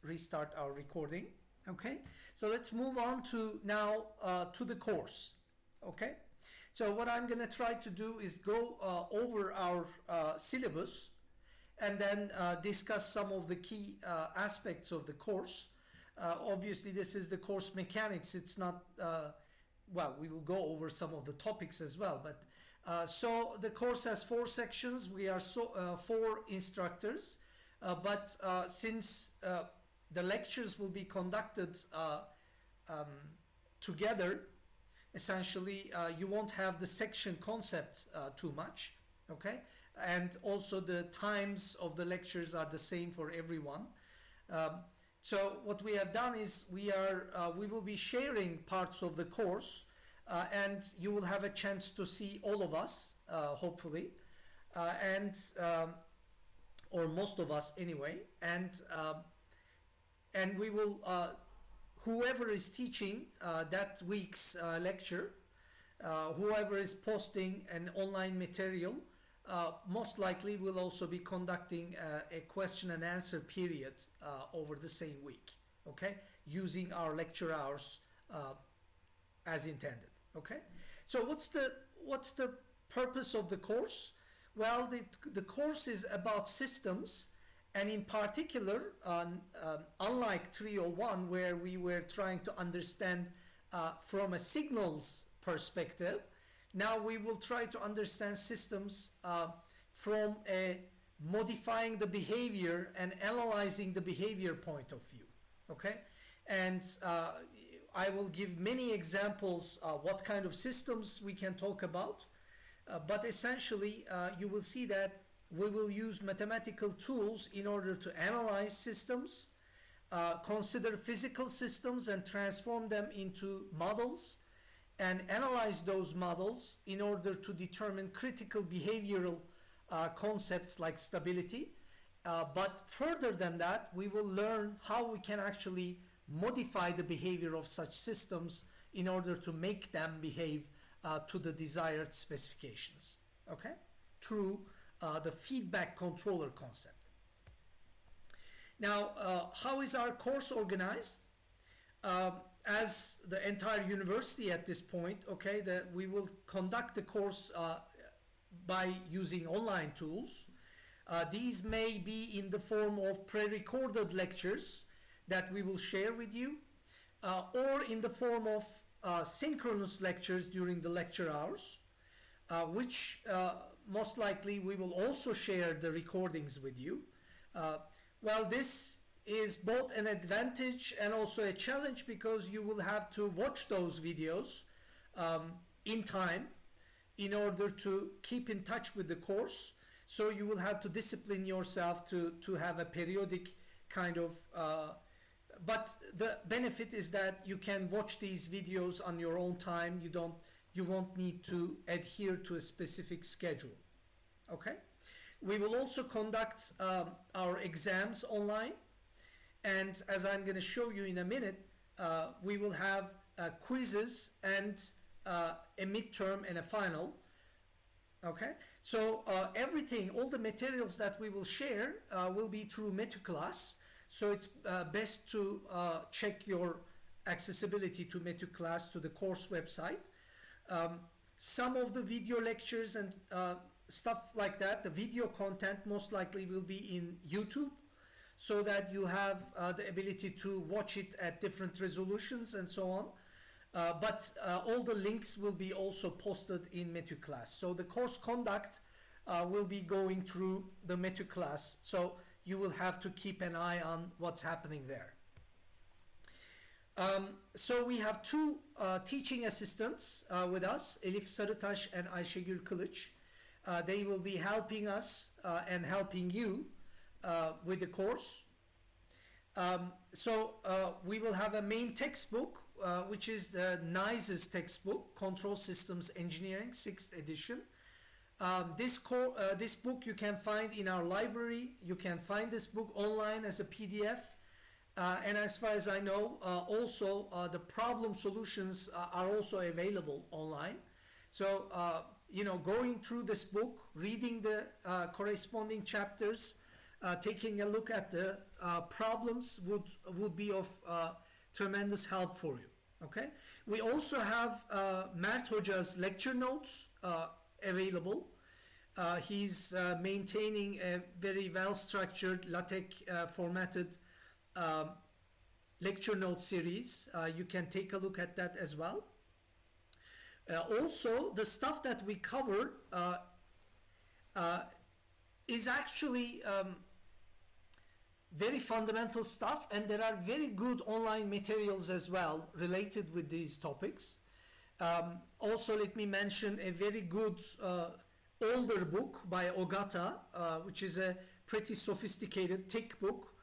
restart our recording. Okay, so let's move on to now to the course. Okay, so what I'm going to try to do is go over our syllabus and then discuss some of the key aspects of the course. Obviously, this is the course mechanics. It's not, well, we will go over some of the topics as well. But so the course has 4 sections. We are 4 instructors. But since the lectures will be conducted together, essentially, you won't have the section concept too much. Okay, and also the times of the lectures are the same for everyone. So what we have done is we will be sharing parts of the course, and you will have a chance to see all of us, hopefully, or most of us anyway, and we will whoever is teaching that week's lecture, whoever is posting an online material, most likely will also be conducting a question and answer period over the same week, okay, using our lecture hours as intended. Okay, so what's the purpose of the course? Well, the course is about systems, and in particular, unlike 301, where we were trying to understand from a signals perspective, now we will try to understand systems from a modifying the behavior and analyzing the behavior point of view. Okay, and I will give many examples what kind of systems we can talk about, but essentially you will see that we will use mathematical tools in order to analyze systems, consider physical systems and transform them into models, and analyze those models in order to determine critical behavioral concepts like stability. But further than that, we will learn how we can actually modify the behavior of such systems in order to make them behave to the desired specifications, okay, through the feedback controller concept. Now, how is our course organized? As the entire university at this point, okay, that we will conduct the course by using online tools. These may be in the form of pre-recorded lectures that we will share with you, or in the form of synchronous lectures during the lecture hours, which most likely we will also share the recordings with you. Well, this is both an advantage and also a challenge, because you will have to watch those videos in time in order to keep in touch with the course. So you will have to discipline yourself to have a periodic kind of but the benefit is that you can watch these videos on your own time. You won't need to adhere to a specific schedule. Okay, we will also conduct our exams online. And as I'm going to show you in a minute, we will have quizzes and a midterm and a final. Okay, so everything, all the materials that we will share will be through MetuClass. So it's best to check your accessibility to MetuClass, to the course website. Some of the video lectures and stuff like that, the video content most likely will be in YouTube, so that you have the ability to watch it at different resolutions and so on. But all the links will be also posted in MetuClass. So the course conduct will be going through the MetuClass. So you will have to keep an eye on what's happening there. So we have 2 teaching assistants with us, Elif Sarıtaş and Ayşegül Kılıç. They will be helping us and helping you with the course. So we will have a main textbook, which is the NICE's textbook, Control Systems Engineering, 6th edition. This book you can find in our library. You can find this book online as a PDF. And as far as I know, also the problem solutions are also available online. So, going through this book, reading the corresponding chapters, taking a look at the problems would be of tremendous help for you. Okay. We also have Mert Hoca's lecture notes available. He's maintaining a very well-structured LaTeX formatted lecture note series. You can take a look at that as well. Also, the stuff that we cover is actually very fundamental stuff, and there are very good online materials as well related with these topics. Also, let me mention a very good older book by Ogata, which is a pretty sophisticated, thick book,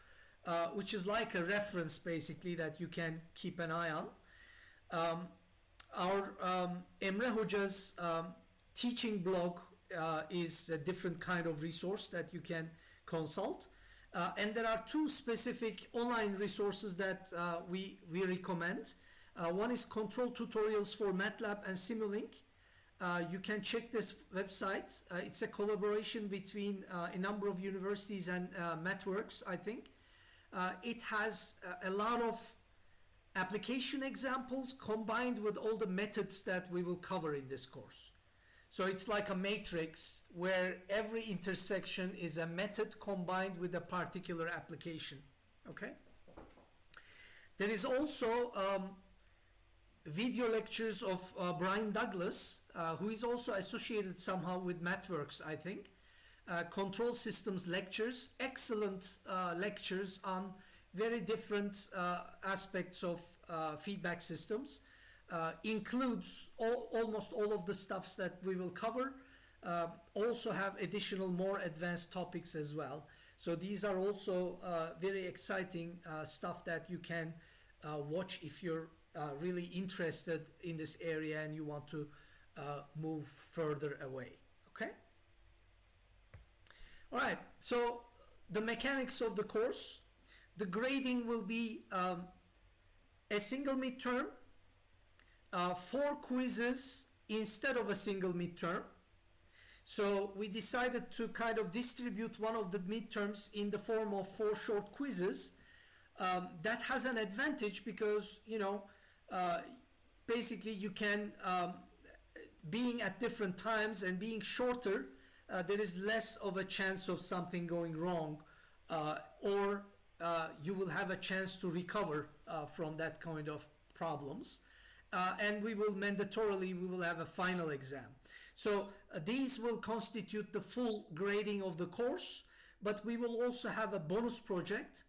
which is like a reference basically that you can keep an eye on. Our Emre Hoca's teaching blog is a different kind of resource that you can consult. And there are two specific online resources that we recommend. One is control tutorials for MATLAB and Simulink. You can check this website. It's a collaboration between a number of universities and MathWorks, I think. It has a lot of application examples combined with all the methods that we will cover in this course. So it's like a matrix where every intersection is a method combined with a particular application. Okay. There is also video lectures of Brian Douglas, who is also associated somehow with MathWorks, I think. Control systems lectures, excellent lectures on very different aspects of feedback systems. Includes almost all of the stuffs that we will cover. Also have additional more advanced topics as well. So these are also very exciting stuff that you can watch if you're really interested in this area and you want to move further away. Okay? All right, so the mechanics of the course. The grading will be a single midterm, 4 quizzes instead of a single midterm. So we decided to kind of distribute one of the midterms in the form of 4 short quizzes. That has an advantage because, you know, basically you can, being at different times and being shorter, there is less of a chance of something going wrong, or you will have a chance to recover from that kind of problems. And we will have a final exam. So these will constitute the full grading of the course, but we will also have a bonus project.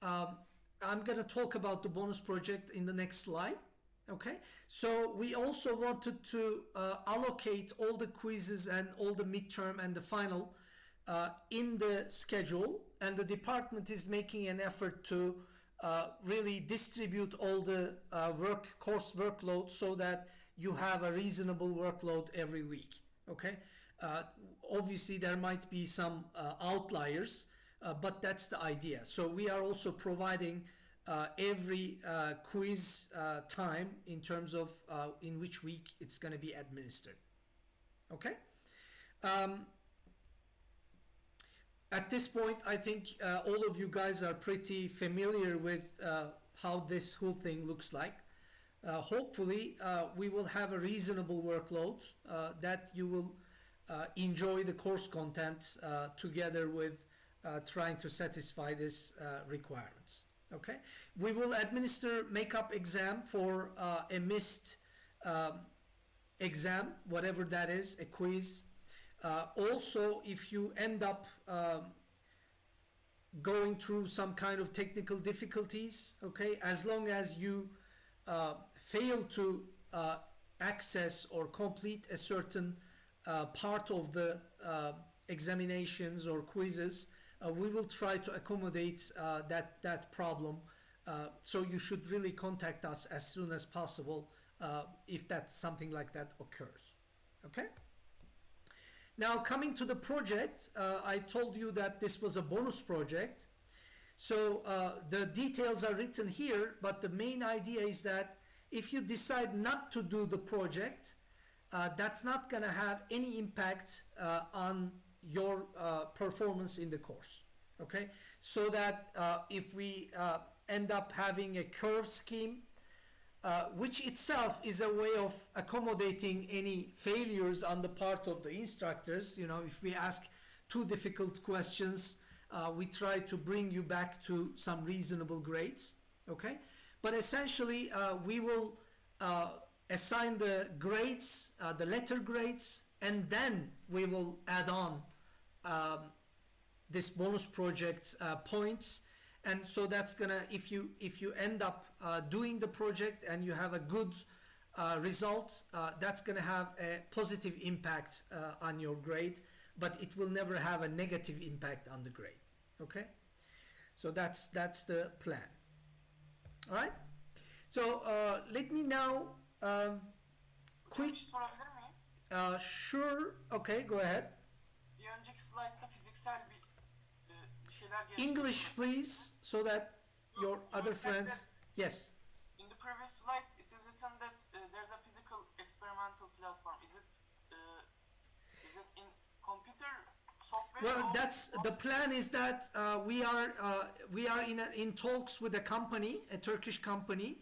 I'm going to talk about the bonus project in the next slide. Okay, so we also wanted to allocate all the quizzes and all the midterm and the final in the schedule, and the department is making an effort to really distribute all the course workload so that you have a reasonable workload every week. Okay, obviously there might be some outliers, but that's the idea. So we are also providing every quiz time in terms of in which week it's going to be administered. Okay. At this point, I think all of you guys are pretty familiar with how this whole thing looks like. Hopefully, we will have a reasonable workload that you will enjoy the course content together with trying to satisfy these requirements. Okay, we will administer makeup exam for a missed exam, whatever that is, a quiz. Also, if you end up going through some kind of technical difficulties, okay, as long as you fail to access or complete a certain part of the examinations or quizzes, we will try to accommodate that problem. So you should really contact us as soon as possible if something like that occurs. Okay? Now, coming to the project, I told you that this was a bonus project. So the details are written here, but the main idea is that if you decide not to do the project, that's not going to have any impact on your performance in the course. Okay, so that if we end up having a curve scheme, which itself is a way of accommodating any failures on the part of the instructors. You know, if we ask too difficult questions, we try to bring you back to some reasonable grades. Okay, but essentially we will assign the grades, the letter grades, and then we will add on this bonus project points. And so that's gonna, if you end up doing the project and you have a good result, that's gonna have a positive impact on your grade, but it will never have a negative impact on the grade. Okay, so that's the plan. All right, so let me now quick. Sorabilir miyim? Sure. Okay, go ahead. Bir önceki slaytta fiziksel bir şeyler geçti. English, please, so that your other friends. Yes. In the previous slide, it is written that there's a physical experimental platform. Is it in computer software? Well, that's the plan. Is that we are in talks with a company, a Turkish company,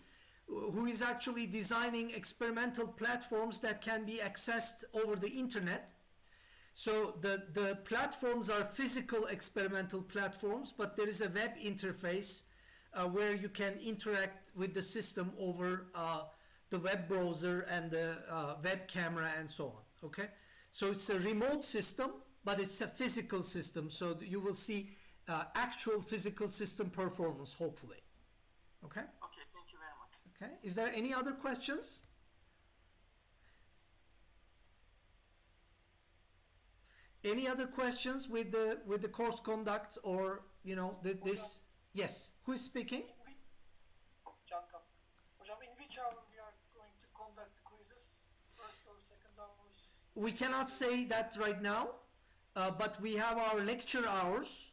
who is actually designing experimental platforms that can be accessed over the internet. So the platforms are physical experimental platforms, but there is a web interface where you can interact with the system over the web browser and the web camera and so on. Okay, so it's a remote system, but it's a physical system, so you will see actual physical system performance, hopefully. Okay. Okay, thank you very much. Okay, is there any other questions? Any other questions with the course conduct, or you know this? Yes, who is speaking? Hocam, in which hour we are going to conduct the quizzes? First or second hours? We cannot say that right now, but we have our lecture hours.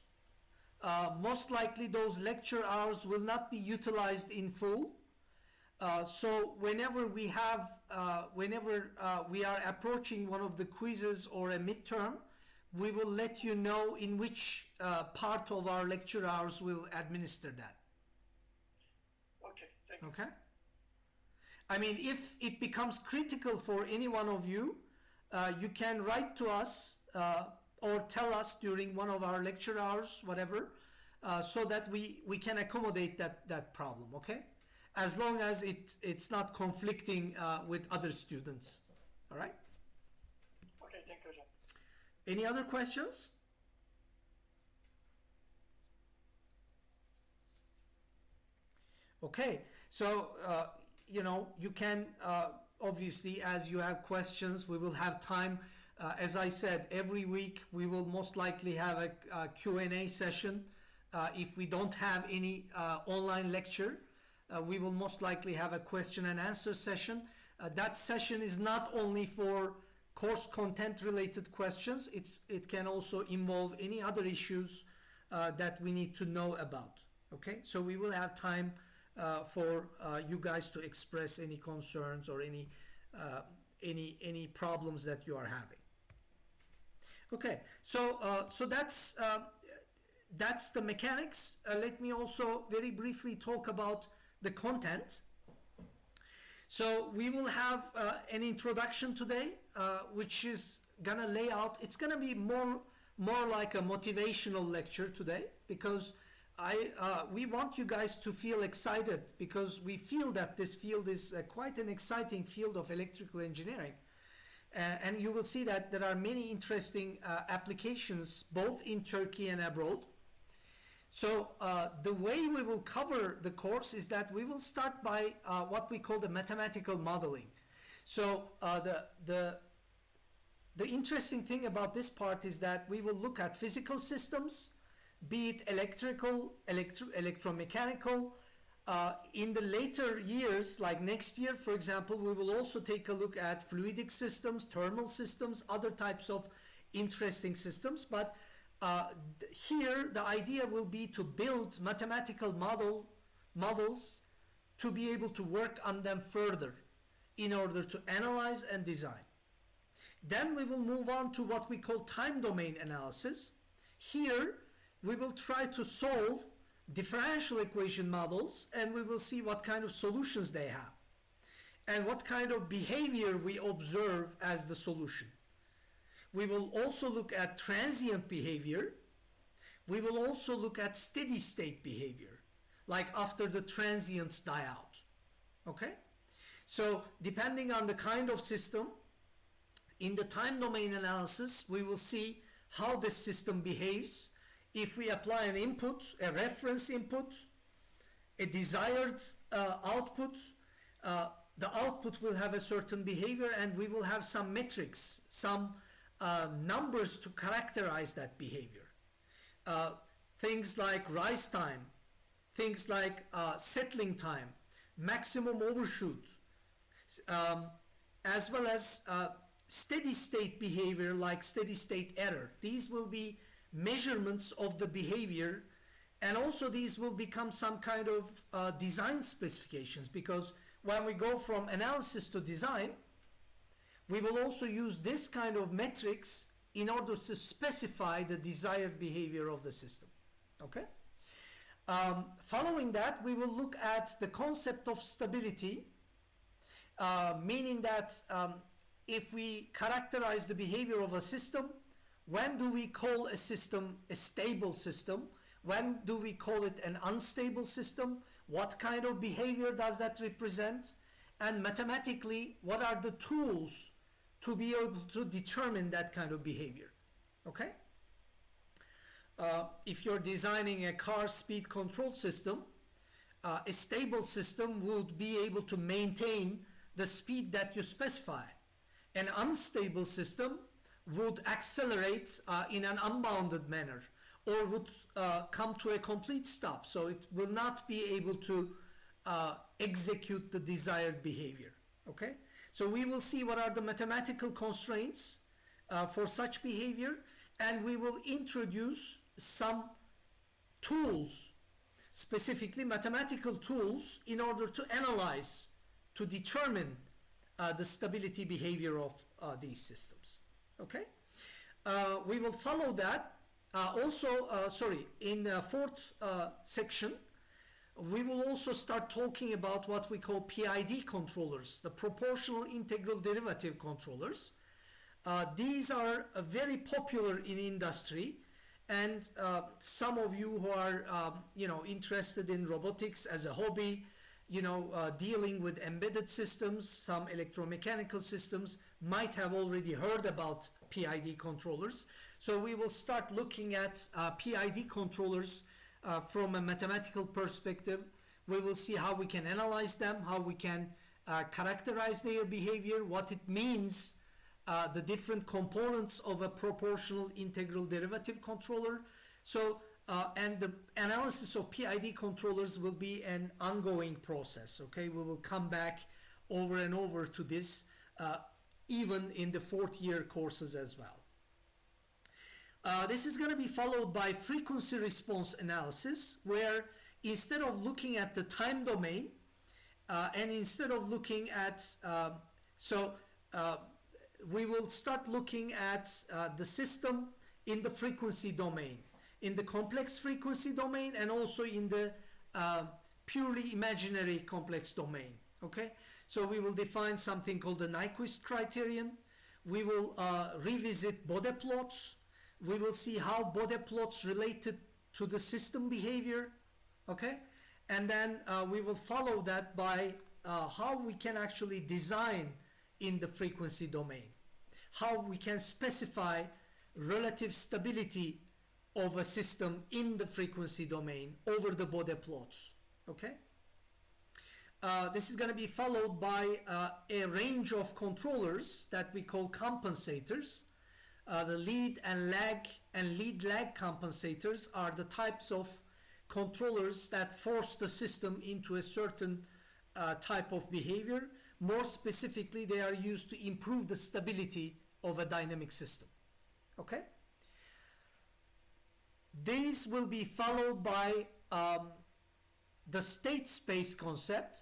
Most likely those lecture hours will not be utilized in full. So whenever we have, we are approaching one of the quizzes or a midterm, we will let you know in which part of our lecture hours we'll administer that. Okay, thank you. Okay? I mean, if it becomes critical for any one of you, you can write to us or tell us during one of our lecture hours, whatever, so that we can accommodate that problem, okay? As long as it's not conflicting with other students. All right? Okay, thank you, hocam. Any other questions? Okay, so you know, you can obviously, as you have questions, we will have time. As I said, every week we will most likely have a Q&A session. If we don't have any online lecture, we will most likely have a question and answer session. That session is not only for course content related questions, it can also involve any other issues that we need to know about. Okay, so we will have time for you guys to express any concerns or any problems that you are having. Okay, so that's the mechanics. Let me also very briefly talk about the content. So we will have an introduction today, which is gonna lay out. It's gonna be more like a motivational lecture today, because we want you guys to feel excited, because we feel that this field is quite an exciting field of electrical engineering, and you will see that there are many interesting applications both in Turkey and abroad. So the way we will cover the course is that we will start by what we call the mathematical modeling. So the interesting thing about this part is that we will look at physical systems, be it electrical, electromechanical. In the later years, like next year, for example, we will also take a look at fluidic systems, thermal systems, other types of interesting systems. But here the idea will be to build mathematical models to be able to work on them further in order to analyze and design. Then we will move on to what we call time domain analysis. Here we will try to solve differential equation models, and we will see what kind of solutions they have and what kind of behavior we observe as the solution. We will also look at transient behavior. We will also look at steady state behavior, like after the transients die out. Okay? So depending on the kind of system, in the time domain analysis, we will see how this system behaves. If we apply an input, a reference input, a desired output, the output will have a certain behavior, and we will have some metrics, some numbers to characterize that behavior. Things like rise time, things like settling time, maximum overshoot, as well as steady state behavior like steady state error. These will be measurements of the behavior, and also these will become some kind of design specifications, because when we go from analysis to design, we will also use this kind of metrics in order to specify the desired behavior of the system. Okay? Following that, we will look at the concept of stability, meaning that if we characterize the behavior of a system, when do we call a system a stable system? When do we call it an unstable system? What kind of behavior does that represent? And mathematically, what are the tools to be able to determine that kind of behavior? Okay? If you're designing a car speed control system, a stable system would be able to maintain the speed that you specify. An unstable system would accelerate in an unbounded manner, or would come to a complete stop, so it will not be able to execute the desired behavior. Okay? So we will see what are the mathematical constraints for such behavior, and we will introduce some tools, specifically mathematical tools, in order to analyze, to determine the stability behavior of these systems. Okay? We will follow that. In the fourth section, we will also start talking about what we call PID controllers, the proportional integral derivative controllers. These are very popular in industry, and some of you who are interested in robotics as a hobby, dealing with embedded systems, some electromechanical systems, might have already heard about PID controllers. So we will start looking at PID controllers from a mathematical perspective. We will see how we can analyze them, how we can characterize their behavior, what it means, the different components of a proportional integral derivative controller. So, and the analysis of PID controllers will be an ongoing process. Okay, we will come back over and over to this, even in the fourth year courses as well. This is going to be followed by frequency response analysis, where instead of looking at the time domain, and instead of looking at, we will start looking at the system in the frequency domain, in the complex frequency domain, and also in the purely imaginary complex domain. Okay, so we will define something called the Nyquist criterion. We will revisit Bode plots. We will see how Bode plots related to the system behavior. Okay, and then we will follow that by how we can actually design in the frequency domain, how we can specify relative stability of a system in the frequency domain over the Bode plots. Okay, this is going to be followed by a range of controllers that we call compensators. The lead and lead lag compensators are the types of controllers that force the system into a certain type of behavior. More specifically, they are used to improve the stability of a dynamic system. Okay? These will be followed by the state space concept,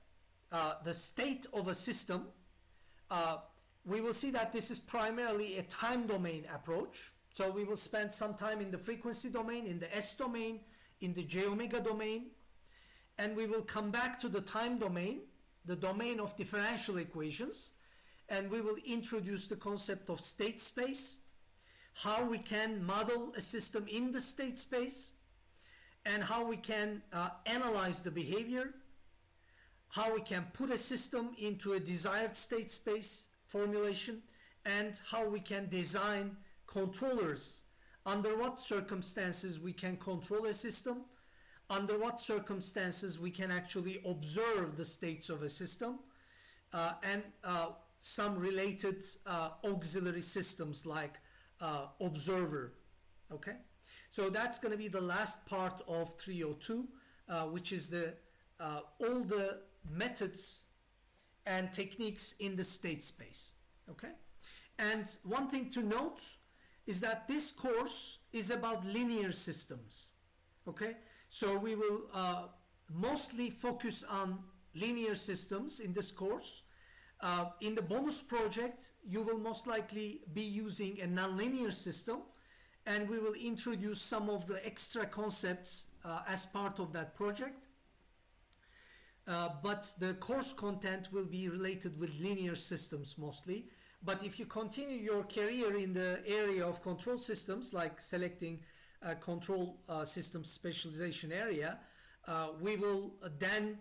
the state of a system. We will see that this is primarily a time domain approach. So we will spend some time in the frequency domain, in the S domain, in the j omega domain, and we will come back to the time domain, the domain of differential equations, and we will introduce the concept of state space, how we can model a system in the state space, and how we can analyze the behavior, how we can put a system into a desired state space formulation, and how we can design controllers, under what circumstances we can control a system, under what circumstances we can actually observe the states of a system, and some related auxiliary systems like observer. Okay, so that's going to be the last part of 302, which is the all the methods and techniques in the state space. Okay, and one thing to note is that this course is about linear systems. Okay, so we will mostly focus on linear systems in this course. In the bonus project, you will most likely be using a nonlinear system, and we will introduce some of the extra concepts as part of that project. But the course content will be related with linear systems mostly. But if you continue your career in the area of control systems, like selecting control system specialization area, we will then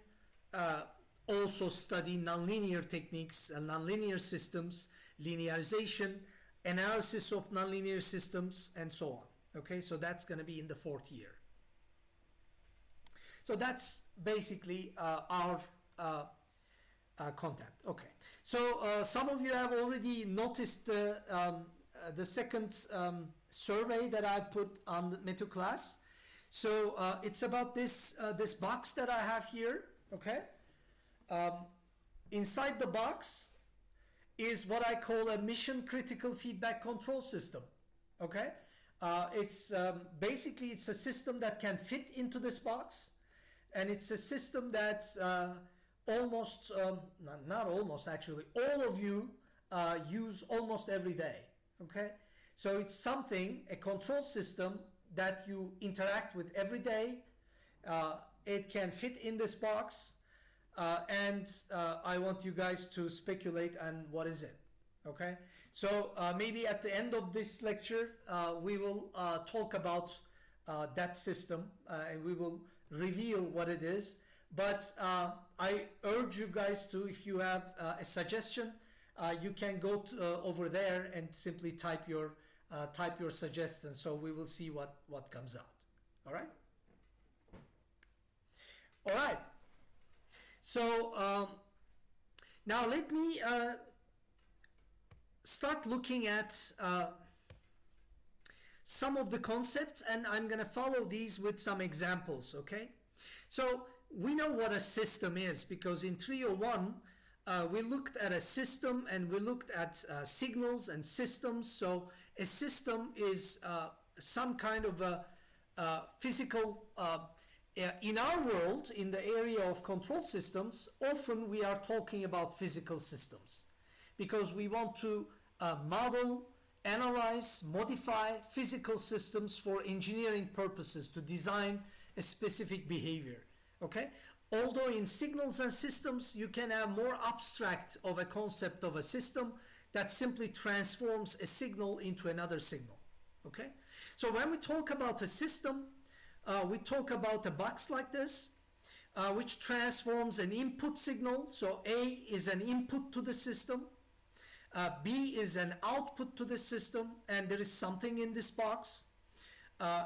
also study nonlinear techniques and nonlinear systems, linearization, analysis of nonlinear systems, and so on. Okay, so that's going to be in the 4th year. So that's basically our content. Okay, so some of you have already noticed the second survey that I put on the Metu class. So it's about this this box that I have here. Okay, inside the box is what I call a mission critical feedback control system. Okay, it's basically it's a system that can fit into this box, and it's a system that almost not almost actually all of you use almost every day. Okay, so it's something, a control system that you interact with every day. It can fit in this box, and I want you guys to speculate on what is it. Okay, so maybe at the end of this lecture we will talk about that system, and we will reveal what it is. But I urge you guys to, if you have a suggestion, you can go to, over there and simply type your suggestion, so we will see what comes out. All right. All right. So now let me start looking at some of the concepts, and I'm going to follow these with some examples. Okay. So we know what a system is, because in 301 we looked at a system and we looked at signals and systems. So a system is some kind of a physical, in our world, in the area of control systems, often we are talking about physical systems, because we want to model, analyze, modify physical systems for engineering purposes, to design a specific behavior. Okay, although in signals and systems you can have more abstract of a concept of a system that simply transforms a signal into another signal. Okay, so when we talk about a system, we talk about a box like this, which transforms an input signal. So A is an input to the system, B is an output to the system, and there is something in this box.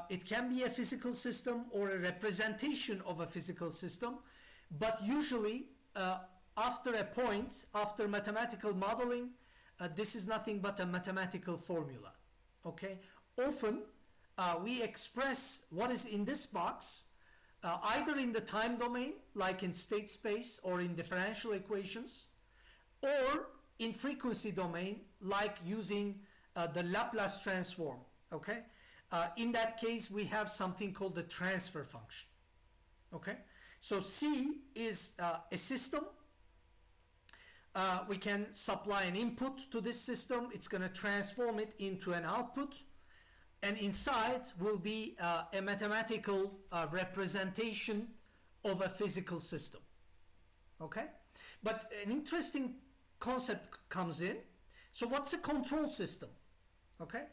It can be a physical system or a representation of a physical system, but usually after a point, after mathematical modeling, this is nothing but a mathematical formula. Okay, often we express what is in this box either in the time domain, like in state space or in differential equations, or in frequency domain, like using the Laplace transform. Okay, in that case we have something called the transfer function. Okay, so C is a system. We can supply an input to this system. It's going to transform it into an output. and inside will be a mathematical representation of a physical system. Okay, but an interesting concept comes in. So what's a control system? Okay,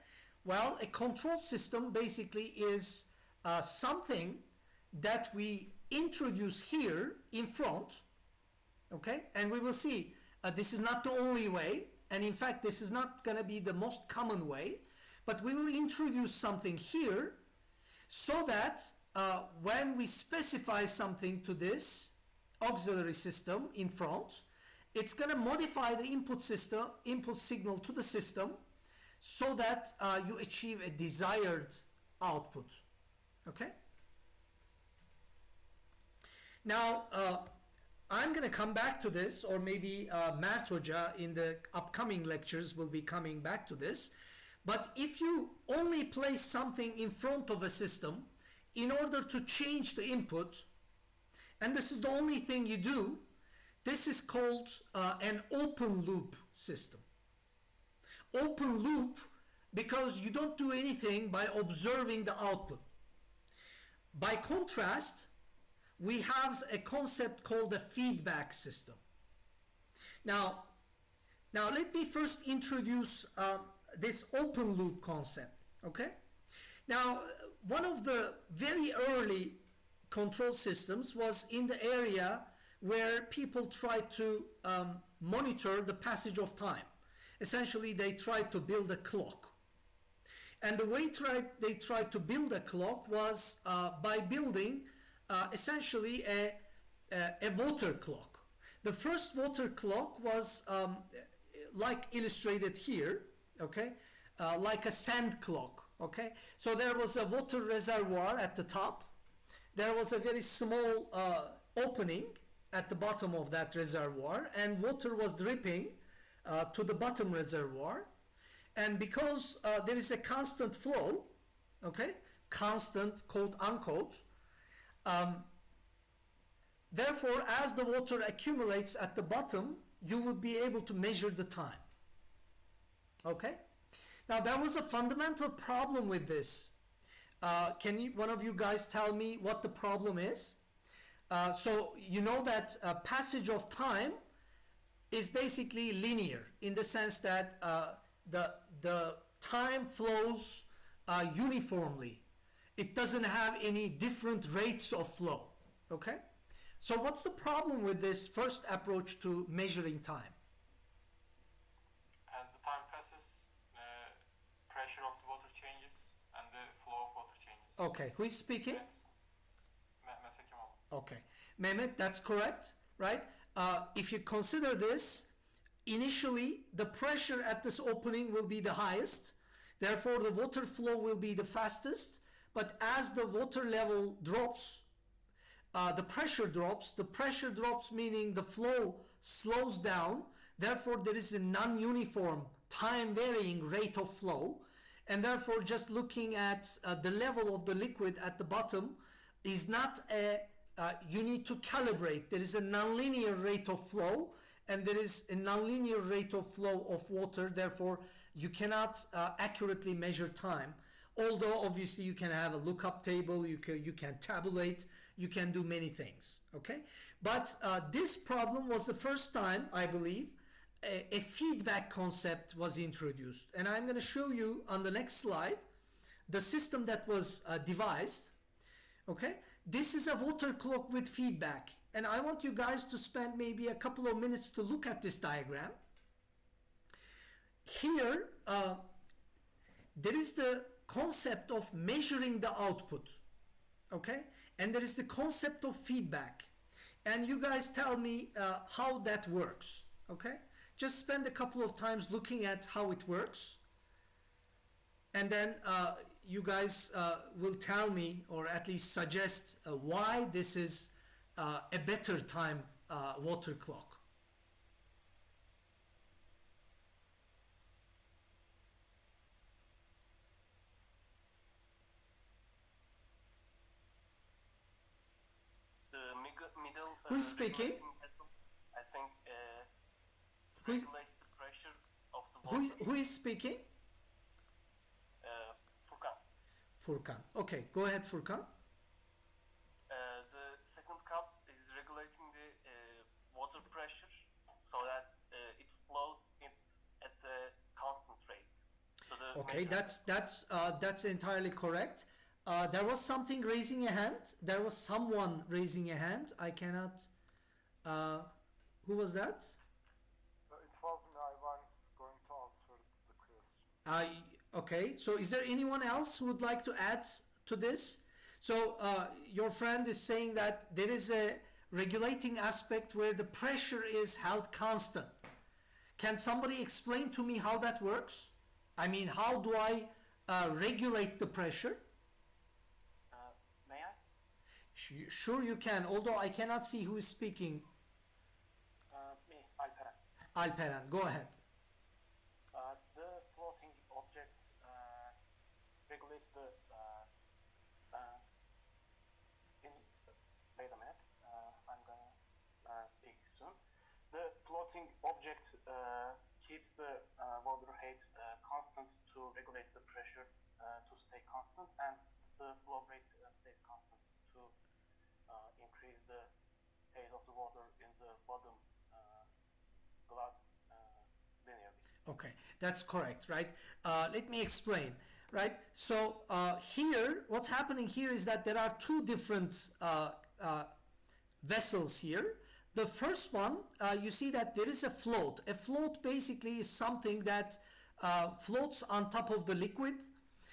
well, a control system basically is something that we introduce here in front. Okay, and we will see this is not the only way, and in fact this is not going to be the most common way, but we will introduce something here so that when we specify something to this auxiliary system in front, it's going to modify the input signal to the system so that you achieve a desired output. Okay, now I'm going to come back to this, or maybe Mert Hoca in the upcoming lectures will be coming back to this. But if you only place something in front of a system in order to change the input, and this is the only thing you do, this is called an open loop system. Open loop because you don't do anything by observing the output. By contrast, we have a concept called a feedback system. Now let me first introduce this open loop concept. Okay, now one of the very early control systems was in the area where people tried to monitor the passage of time. Essentially, they tried to build a clock, and the way they tried to build a clock was by building essentially a water clock. The first water clock was like illustrated here, okay, like a sand clock. Okay, so there was a water reservoir at the top. There was a very small opening at the bottom of that reservoir, and water was dripping to the bottom reservoir. And because there is a constant flow, okay, constant quote unquote, therefore as the water accumulates at the bottom, you will be able to measure the time. Okay, now there was a fundamental problem with this. Can one of you guys tell me what the problem is? So you know that passage of time is basically linear in the sense that the time flows uniformly. It doesn't have any different rates of flow. Okay, so what's the problem with this first approach to measuring time? As the time passes, pressure of the water changes and the flow of water changes. Okay, who is speaking? Mehmet Hekimoğlu. Okay, Mehmet, that's correct, right? If you consider this, initially the pressure at this opening will be the highest, therefore the water flow will be the fastest. But as the water level drops, the pressure drops meaning the flow slows down, therefore there is a non-uniform time varying rate of flow, and therefore just looking at the level of the liquid at the bottom is not you need to calibrate. There is a nonlinear rate of flow, and there is a nonlinear rate of flow of water, therefore you cannot accurately measure time. Although obviously you can have a lookup table, you can tabulate, you can do many things. Okay, but this problem was the first time, I believe, a feedback concept was introduced, and I'm going to show you on the next slide the system that was devised. Okay, this is a water clock with feedback, and I want you guys to spend maybe a couple of minutes to look at this diagram. Here there is the concept of measuring the output, okay, and there is the concept of feedback, and you guys tell me how that works. Okay, just spend a couple of times looking at how it works, and then you guys will tell me, or at least suggest why this is a better time water clock. Middle. Who's speaking? I think Who's- regulates the pressure of the water. Who is speaking? Furkan. Furkan. Okay, go ahead, Furkan. The second cup is regulating the water pressure so that it flows at a constant rate. So the Okay, measurement- that's entirely correct. There was something raising a hand. There was someone raising a hand. I cannot. Who was that? It was me. I was going to answer the question. Okay. So, is there anyone else who would like to add to this? So, your friend is saying that there is a regulating aspect where the pressure is held constant. Can somebody explain to me how that works? I mean, how do I regulate the pressure? May I? Sure, you can. Although I cannot see who is speaking. Me, Alperen. Alperen, go ahead. The floating object regulates the. Wait a minute. I'm gonna speak soon. The floating object keeps the water height constant to regulate the pressure to stay constant, and the flow rate stays constant to increase the height of the water in the bottom glass linearly. Okay, that's correct, right? Let me explain, right? So here, what's happening here is that there are two different vessels here. The first one, you see that there is a float. A float basically is something that floats on top of the liquid.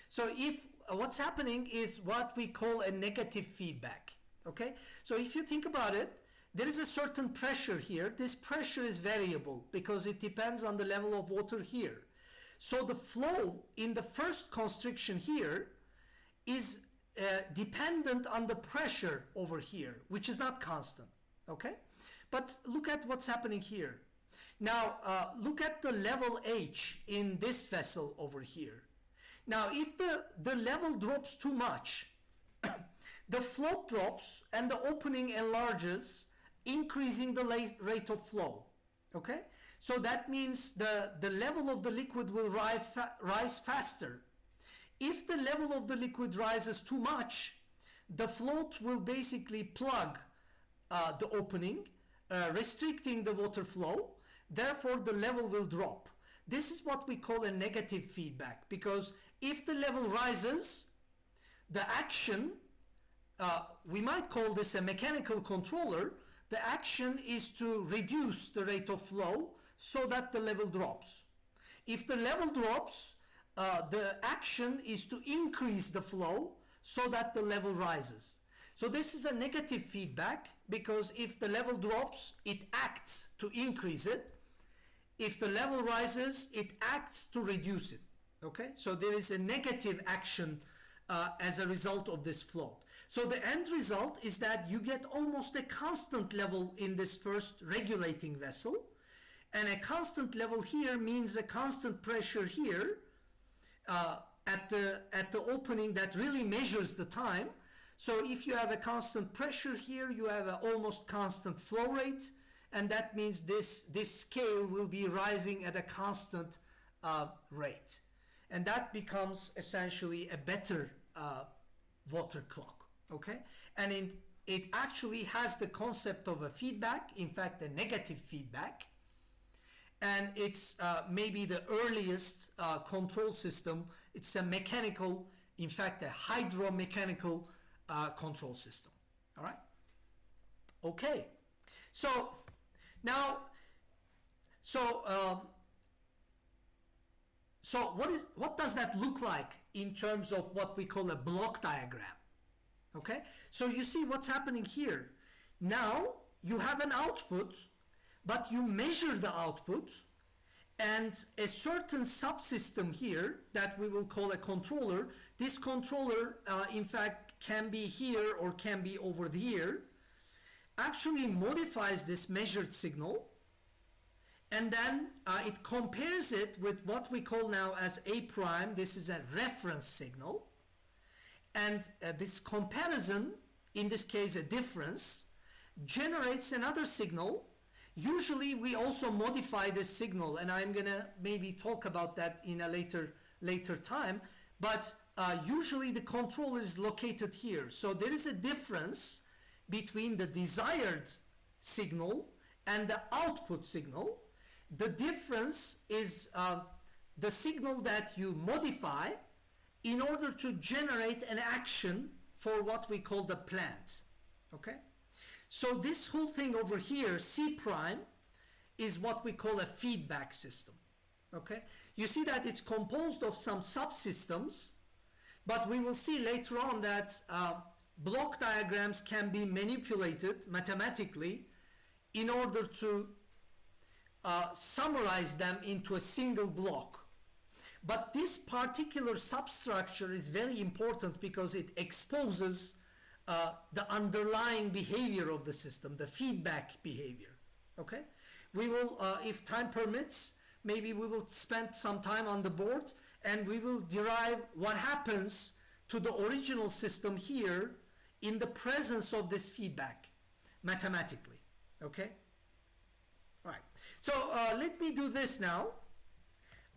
So if what's happening is what we call a negative feedback, okay? So if you think about it, there is a certain pressure here. This pressure is variable because it depends on the level of water here. So the flow in the first constriction here is dependent on the pressure over here, which is not constant, okay? But look at what's happening here. Now, look at the level H in this vessel over here. Now, if the level drops too much, the float drops and the opening enlarges, increasing the rate of flow, okay? So that means the level of the liquid will rise faster. If the level of the liquid rises too much, the float will basically plug the opening, restricting the water flow. Therefore, the level will drop. This is what we call a negative feedback, because if the level rises, the action, we might call this a mechanical controller, the action is to reduce the rate of flow so that the level drops. If the level drops, the action is to increase the flow so that the level rises. So this is a negative feedback, because if the level drops, it acts to increase it. If the level rises, it acts to reduce it. Okay, so there is a negative action as a result of this float. So the end result is that you get almost a constant level in this first regulating vessel, and a constant level here means a constant pressure here at the opening that really measures the time. So if you have a constant pressure here, you have an almost constant flow rate, and that means this scale will be rising at a constant rate. And that becomes essentially a better water clock, okay? And it actually has the concept of a feedback, in fact, a negative feedback. And it's maybe the earliest control system. It's a mechanical, in fact, a hydromechanical control system. All right? Okay. So now, what does that look like in terms of what we call a block diagram? Okay? So you see what's happening here. Now you have an output, but you measure the output, and a certain subsystem here that we will call a controller. This controller, in fact, can be here or can be over here, actually modifies this measured signal, and then it compares it with what we call now as A prime. This is a reference signal, and this comparison, in this case a difference, generates another signal. Usually we also modify this signal, and I'm gonna maybe talk about that in a later time, but usually the control is located here. So there is a difference between the desired signal and the output signal. The difference is the signal that you modify in order to generate an action for what we call the plant. Okay? So this whole thing over here, C prime, is what we call a feedback system. Okay? You see that it's composed of some subsystems, but we will see later on that block diagrams can be manipulated mathematically in order to summarize them into a single block. But this particular substructure is very important because it exposes the underlying behavior of the system, the feedback behavior. Okay? We will, if time permits, maybe we will spend some time on the board and we will derive what happens to the original system here in the presence of this feedback mathematically. Okay? All right. So let me do this now.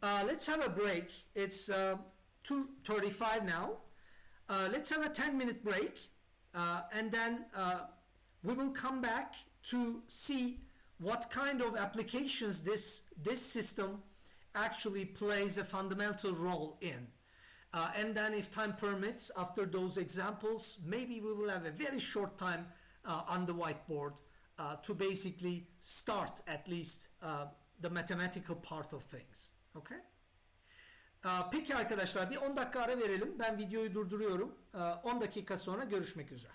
Let's have a break. It's 2:35 now. Let's have a 10-minute break, and then we will come back to see what kind of applications this system actually plays a fundamental role in. And then if time permits, after those examples, maybe we will have a very short time on the whiteboard to basically start at least the mathematical part of things. Okay? Peki arkadaşlar, bir 10 dakika ara verelim. Ben videoyu durduruyorum. 10 dakika sonra görüşmek üzere.